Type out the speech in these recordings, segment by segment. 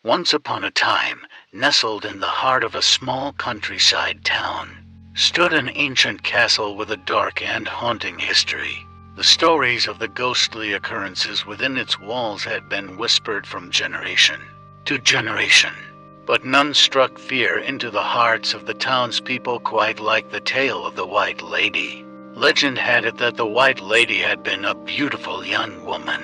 Once upon a time, nestled in the heart of a small countryside town, stood an ancient castle with a dark and haunting history. The stories of the ghostly occurrences within its walls had been whispered from generation to generation, but none struck fear into the hearts of the townspeople quite like the tale of the White Lady. Legend had it that the White Lady had been a beautiful young woman,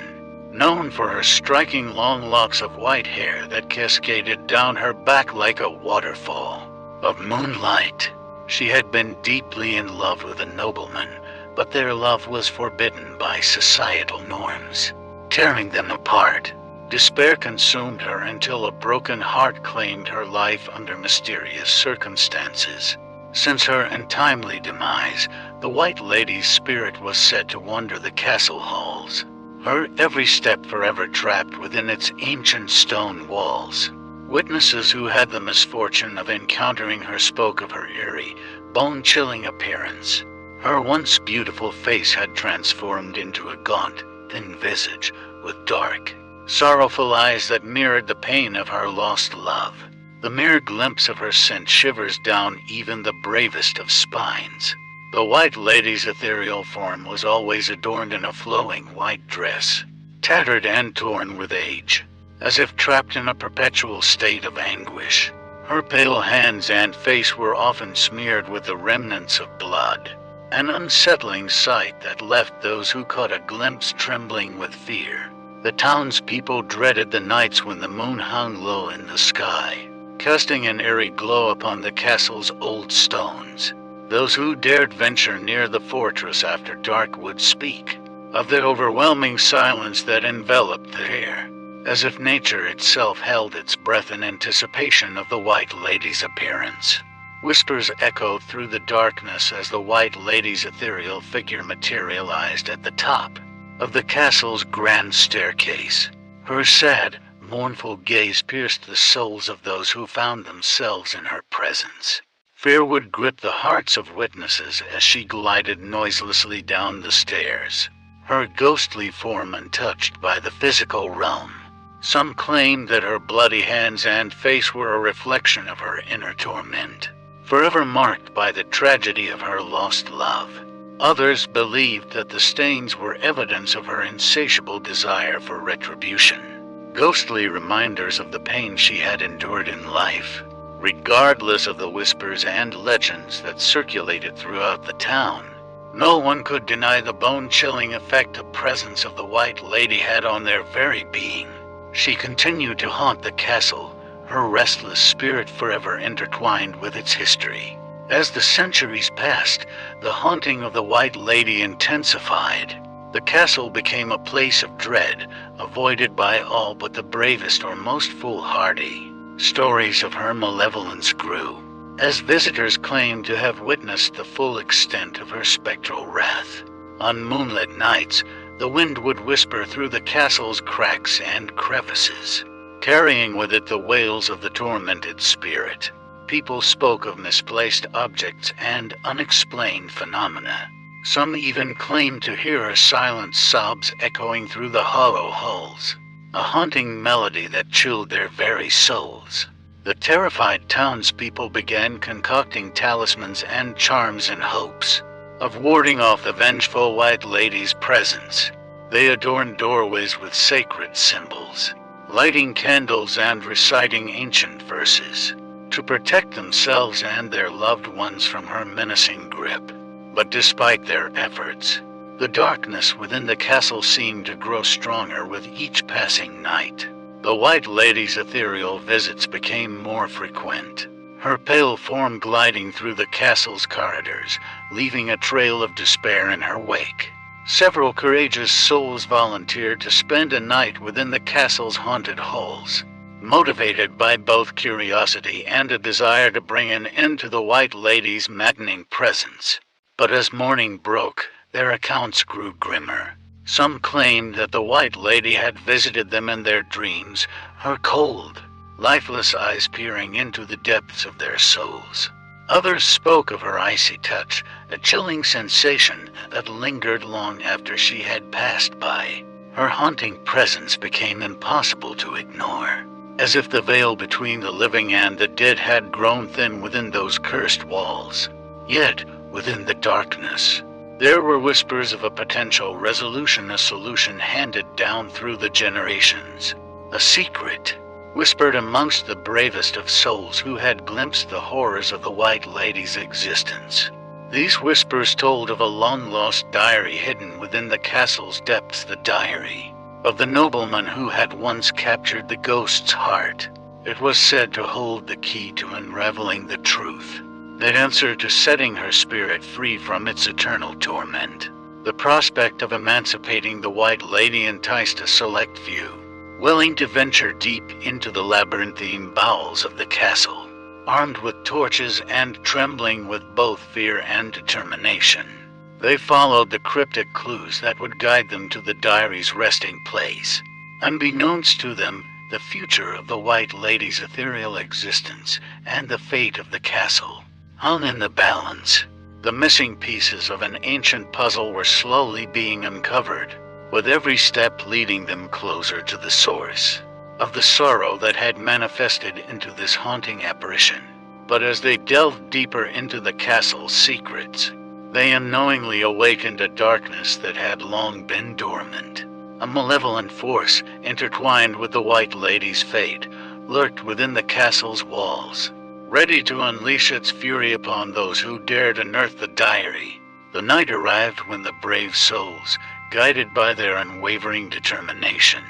known for her striking long locks of white hair that cascaded down her back like a waterfall of moonlight. She had been deeply in love with a nobleman, but their love was forbidden by societal norms, tearing them apart. Despair consumed her until a broken heart claimed her life under mysterious circumstances. Since her untimely demise, the White Lady's spirit was said to wander the castle halls, her every step forever trapped within its ancient stone walls. Witnesses who had the misfortune of encountering her spoke of her eerie, bone-chilling appearance. Her once beautiful face had transformed into a gaunt, thin visage with dark, sorrowful eyes that mirrored the pain of her lost love. The mere glimpse of her sent shivers down even the bravest of spines. The White Lady's ethereal form was always adorned in a flowing white dress, tattered and torn with age, as if trapped in a perpetual state of anguish. Her pale hands and face were often smeared with the remnants of blood, an unsettling sight that left those who caught a glimpse trembling with fear. The townspeople dreaded the nights when the moon hung low in the sky, casting an eerie glow upon the castle's old stones. Those who dared venture near the fortress after dark would speak of the overwhelming silence that enveloped the air, as if nature itself held its breath in anticipation of the White Lady's appearance. Whispers echoed through the darkness as the White Lady's ethereal figure materialized at the top of the castle's grand staircase. Her sad, mournful gaze pierced the souls of those who found themselves in her presence. Fear would grip the hearts of witnesses as she glided noiselessly down the stairs, her ghostly form untouched by the physical realm. Some claimed that her bloody hands and face were a reflection of her inner torment, forever marked by the tragedy of her lost love. Others believed that the stains were evidence of her insatiable desire for retribution, ghostly reminders of the pain she had endured in life. Regardless of the whispers and legends that circulated throughout the town, no one could deny the bone-chilling effect the presence of the White Lady had on their very being. She continued to haunt the castle, her restless spirit forever intertwined with its history. As the centuries passed, the haunting of the White Lady intensified. The castle became a place of dread, avoided by all but the bravest or most foolhardy. Stories of her malevolence grew, as visitors claimed to have witnessed the full extent of her spectral wrath. On moonlit nights, the wind would whisper through the castle's cracks and crevices, carrying with it the wails of the tormented spirit. People spoke of misplaced objects and unexplained phenomena. Some even claimed to hear her silent sobs echoing through the hollow halls, a haunting melody that chilled their very souls. The terrified townspeople began concocting talismans and charms in hopes of warding off the vengeful White Lady's presence. They adorned doorways with sacred symbols, lighting candles and reciting ancient verses to protect themselves and their loved ones from her menacing grip. But despite their efforts, the darkness within the castle seemed to grow stronger with each passing night. The White Lady's ethereal visits became more frequent, her pale form gliding through the castle's corridors, leaving a trail of despair in her wake. Several courageous souls volunteered to spend a night within the castle's haunted halls, motivated by both curiosity and a desire to bring an end to the White Lady's maddening presence. But as morning broke, their accounts grew grimmer. Some claimed that the White Lady had visited them in their dreams, her cold, lifeless eyes peering into the depths of their souls. Others spoke of her icy touch, a chilling sensation that lingered long after she had passed by. Her haunting presence became impossible to ignore, as if the veil between the living and the dead had grown thin within those cursed walls. Yet, within the darkness, there were whispers of a potential resolution, a solution handed down through the generations. A secret, whispered amongst the bravest of souls who had glimpsed the horrors of the White Lady's existence. These whispers told of a long-lost diary hidden within the castle's depths, the diary of the nobleman who had once captured the ghost's heart. It was said to hold the key to unraveling the truth, that answer to setting her spirit free from its eternal torment. The prospect of emancipating the White Lady enticed a select few, willing to venture deep into the labyrinthine bowels of the castle, armed with torches and trembling with both fear and determination. They followed the cryptic clues that would guide them to the diary's resting place. Unbeknownst to them, the future of the White Lady's ethereal existence and the fate of the castle hung in the balance. The missing pieces of an ancient puzzle were slowly being uncovered, with every step leading them closer to the source of the sorrow that had manifested into this haunting apparition. But as they delved deeper into the castle's secrets, they unknowingly awakened a darkness that had long been dormant. A malevolent force, intertwined with the White Lady's fate, lurked within the castle's walls, ready to unleash its fury upon those who dared unearth the diary. The night arrived when the brave souls, guided by their unwavering determination,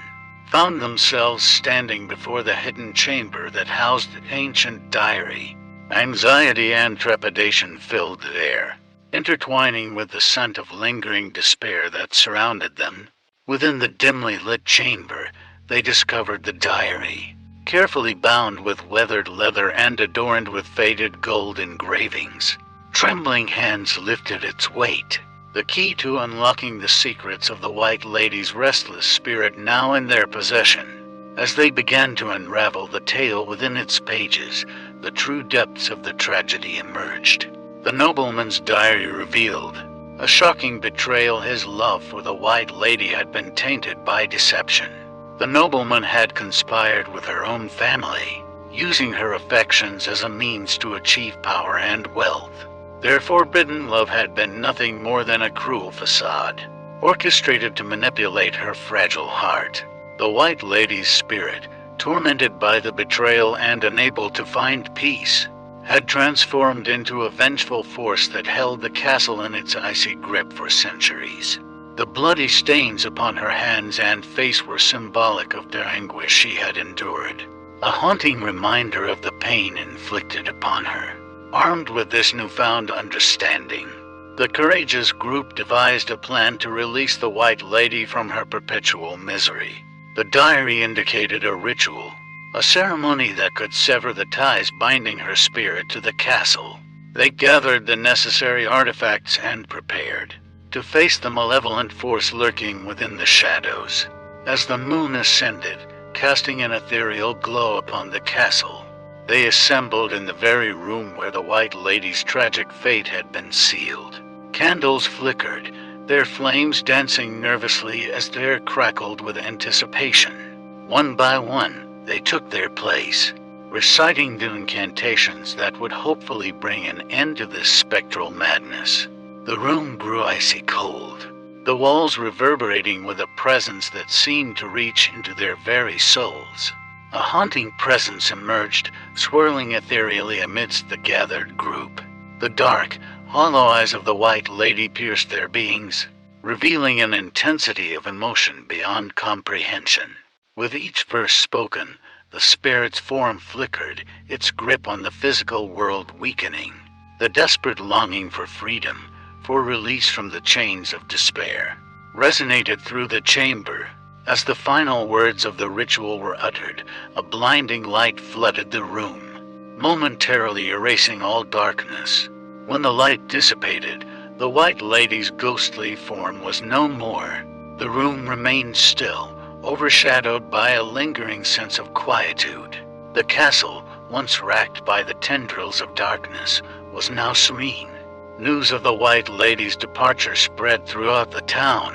found themselves standing before the hidden chamber that housed the ancient diary. Anxiety and trepidation filled the air, intertwining with the scent of lingering despair that surrounded them. Within the dimly lit chamber, they discovered the diary, carefully bound with weathered leather and adorned with faded gold engravings. Trembling hands lifted its weight, the key to unlocking the secrets of the White Lady's restless spirit now in their possession. As they began to unravel the tale within its pages, the true depths of the tragedy emerged. The nobleman's diary revealed a shocking betrayal. His love for the White Lady had been tainted by deception. The nobleman had conspired with her own family, using her affections as a means to achieve power and wealth. Their forbidden love had been nothing more than a cruel facade, orchestrated to manipulate her fragile heart. The White Lady's spirit, tormented by the betrayal and unable to find peace, had transformed into a vengeful force that held the castle in its icy grip for centuries. The bloody stains upon her hands and face were symbolic of the anguish she had endured, a haunting reminder of the pain inflicted upon her. Armed with this newfound understanding, the courageous group devised a plan to release the White Lady from her perpetual misery. The diary indicated a ritual, a ceremony that could sever the ties binding her spirit to the castle. They gathered the necessary artifacts and prepared to face the malevolent force lurking within the shadows. As the moon ascended, casting an ethereal glow upon the castle, they assembled in the very room where the White Lady's tragic fate had been sealed. Candles flickered, their flames dancing nervously as the air crackled with anticipation. One by one, they took their place, reciting the incantations that would hopefully bring an end to this spectral madness. The room grew icy cold, the walls reverberating with a presence that seemed to reach into their very souls. A haunting presence emerged, swirling ethereally amidst the gathered group. The dark, hollow eyes of the White Lady pierced their beings, revealing an intensity of emotion beyond comprehension. With each verse spoken, the spirit's form flickered, its grip on the physical world weakening. The desperate longing for freedom, for release from the chains of despair, resonated through the chamber. As the final words of the ritual were uttered, a blinding light flooded the room, momentarily erasing all darkness. When the light dissipated, the White Lady's ghostly form was no more. The room remained still, overshadowed by a lingering sense of quietude. The castle, once racked by the tendrils of darkness, was now serene. News of the White Lady's departure spread throughout the town,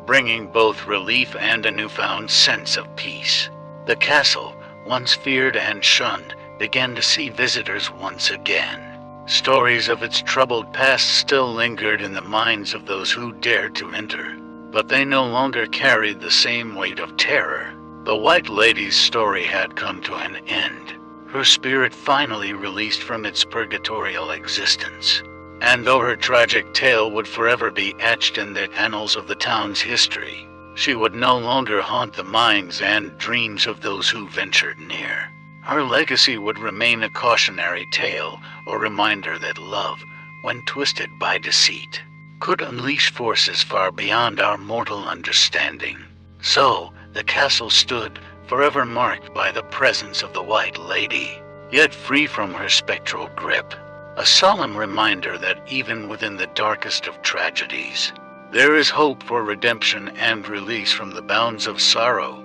bringing both relief and a newfound sense of peace. The castle, once feared and shunned, began to see visitors once again. Stories of its troubled past still lingered in the minds of those who dared to enter, but they no longer carried the same weight of terror. The White Lady's story had come to an end, her spirit finally released from its purgatorial existence. And though her tragic tale would forever be etched in the annals of the town's history, she would no longer haunt the minds and dreams of those who ventured near. Her legacy would remain a cautionary tale, a reminder that love, when twisted by deceit, could unleash forces far beyond our mortal understanding. So, the castle stood, forever marked by the presence of the White Lady, yet free from her spectral grip. A solemn reminder that even within the darkest of tragedies, there is hope for redemption and release from the bounds of sorrow.